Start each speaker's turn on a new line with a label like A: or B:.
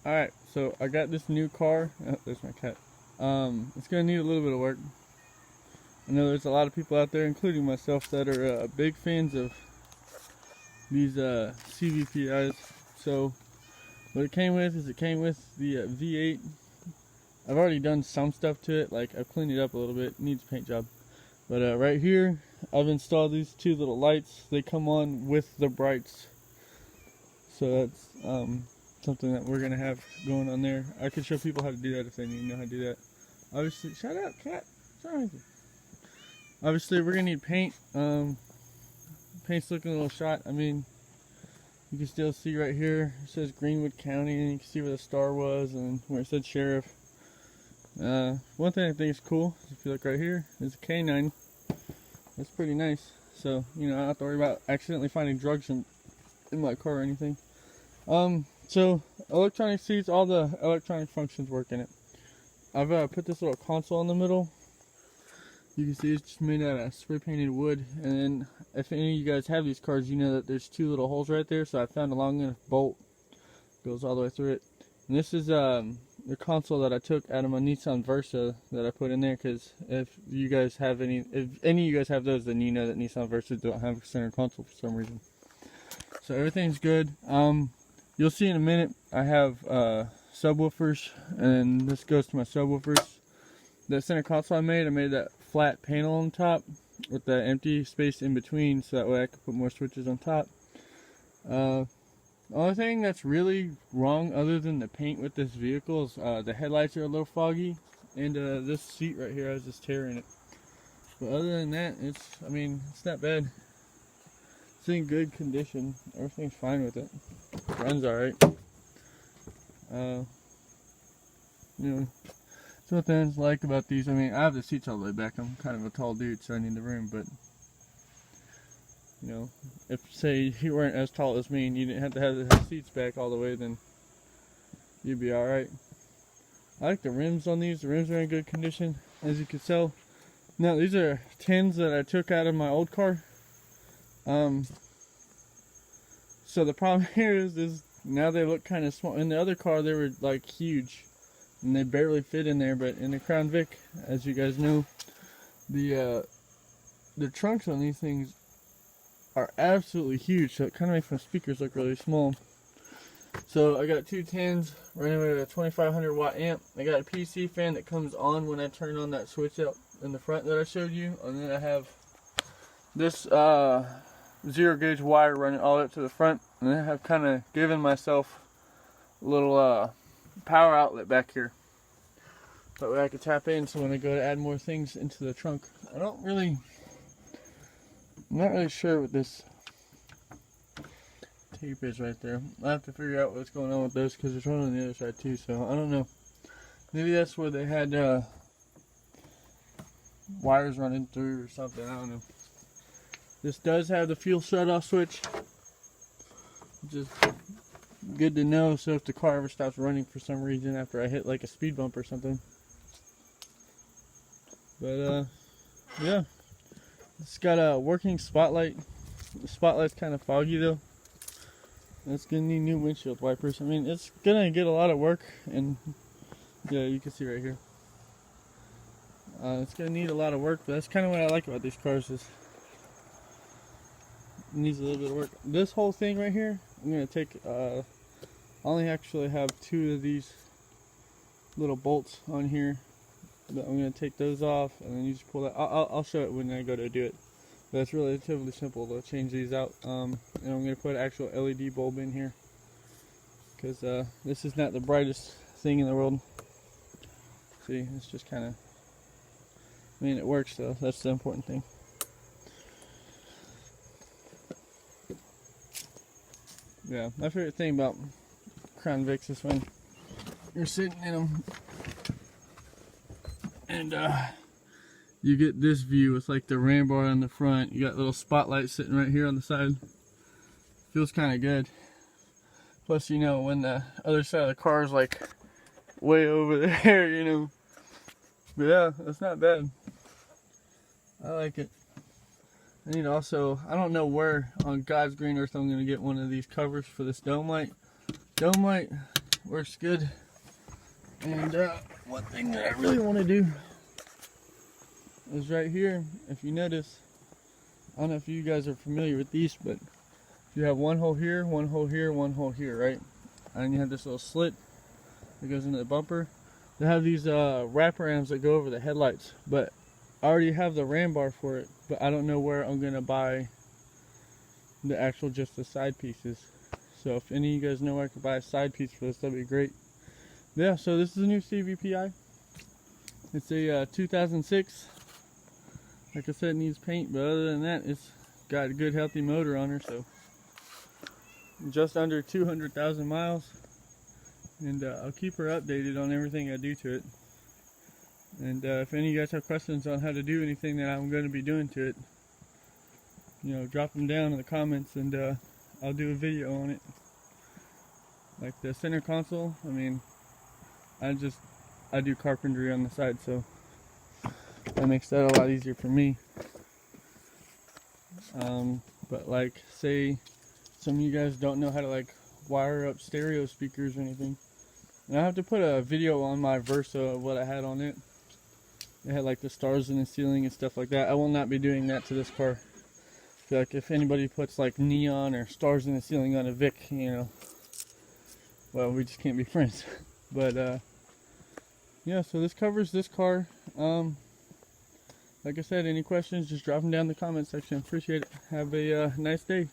A: Alright, so I got this new car. Oh, there's my cat. It's gonna need a little bit of work. I know there's a lot of people out there, including myself, that are big fans of these cvpis. So what it came with is it came with the V8. I've already done some stuff to it, like I've cleaned it up a little bit. It needs a paint job. But right here, I've installed these two little lights. They come on with the brights. So that's something that we're gonna have going on there. I could show people how to do that if they need to know how to do that. Obviously, shut up, cat. Sorry. Obviously, we're gonna need paint. Paint's looking a little shot. I mean, you can still see right here. It says Greenwood County, and you can see where the star was and where it said sheriff. One thing I think is cool, if you look right here, is a canine. That's pretty nice. So, you know, I don't have to worry about accidentally finding drugs in my car or anything. So electronic seats, all the electronic functions work in it. I've put this little console in the middle. You can see it's just made out of spray painted wood. And then if any of you guys have these cars, you know that there's two little holes right there. So I found a long enough bolt, goes all the way through it. And this is the console that I took out of my Nissan Versa that I put in there, because if any of you guys have those, then you know that Nissan Versas don't have a center console for some reason. So everything's good. You'll see in a minute I have subwoofers, and this goes to my subwoofers. The center console I made that flat panel on top with the empty space in between, so that way I can put more switches on top. The only thing that's really wrong other than the paint with this vehicle is the headlights are a little foggy, and this seat right here has this tear in it. But other than that, it's not bad. It's in good condition. Everything's fine with it. Runs alright. You know, some things I like about these. I mean, I have the seats all the way back. I'm kind of a tall dude, so I need the room. But you know, if say you weren't as tall as me and you didn't have to have the seats back all the way, then you'd be alright. I like the rims on these. The rims are in good condition, as you can tell. Now, these are tins that I took out of my old car. So the problem here is now they look kind of small. In the other car, they were like huge, and they barely fit in there. But in the Crown Vic, as you guys know, the trunks on these things are absolutely huge. So it kind of makes my speakers look really small. So I got two tins running with a 2500 watt amp. I got a PC fan that comes on when I turn on that switch out in the front that I showed you, and then I have this 0 gauge wire running all the way up to the front, and then I have kind of given myself a little power outlet back here, that way I can tap in. So when I go to add more things into the trunk, I'm not really sure what this tape is right there. I have to figure out what's going on with those, because there's one on the other side too. So I don't know. Maybe that's where they had wires running through or something. I don't know. This does have the fuel shut-off switch, which is good to know. So if the car ever stops running for some reason after I hit like a speed bump or something. But yeah, it's got a working spotlight. The spotlight's kind of foggy though. It's gonna need new windshield wipers. I mean, it's gonna get a lot of work, and yeah, you can see right here. It's gonna need a lot of work, but that's kind of what I like about these cars, is it needs a little bit of work. This whole thing right here, I'm gonna take. I only actually have two of these little bolts on here, but I'm gonna take those off, and then you just pull that. I'll show it when I go to do it. But it's relatively simple to change these out. And I'm gonna put an actual LED bulb in here, because this is not the brightest thing in the world. See, it's just kind of. I mean, it works though. That's the important thing. Yeah, my favorite thing about Crown Vics is when you're sitting in them and you get this view with like the ram bar on the front. You got little spotlights sitting right here on the side. Feels kind of good. Plus, you know, when the other side of the car is like way over there, you know. But yeah, that's not bad. I like it. I need also, I don't know where on God's green earth I'm going to get one of these covers for this dome light. Dome light works good. And one thing that I really want to do is right here, if you notice, I don't know if you guys are familiar with these, but you have one hole here, one hole here, one hole here, right? And then you have this little slit that goes into the bumper. They have these wraparams that go over the headlights, but I already have the ram bar for it, but I don't know where I'm gonna buy the actual, just the side pieces. So if any of you guys know where I could buy a side piece for this, that'd be great. Yeah, so this is a new cvpi. It's a 2006. Like I said, it needs paint, but other than that, it's got a good healthy motor on her. So just under 200,000 miles, and I'll keep her updated on everything I do to it. And if any of you guys have questions on how to do anything that I'm going to be doing to it, you know, drop them down in the comments, and I'll do a video on it. Like the center console, I mean, I do carpentry on the side, so that makes that a lot easier for me. But like, say some of you guys don't know how to like wire up stereo speakers or anything, and I have to put a video on my Versa of what I had on it. It had like the stars in the ceiling and stuff like that. I will not be doing that to this car. I feel like if anybody puts like neon or stars in the ceiling on a Vic, you know, well, we just can't be friends. But yeah, so this covers this car. Like I said, any questions, just drop them down in the comment section. Appreciate it. Have a nice day.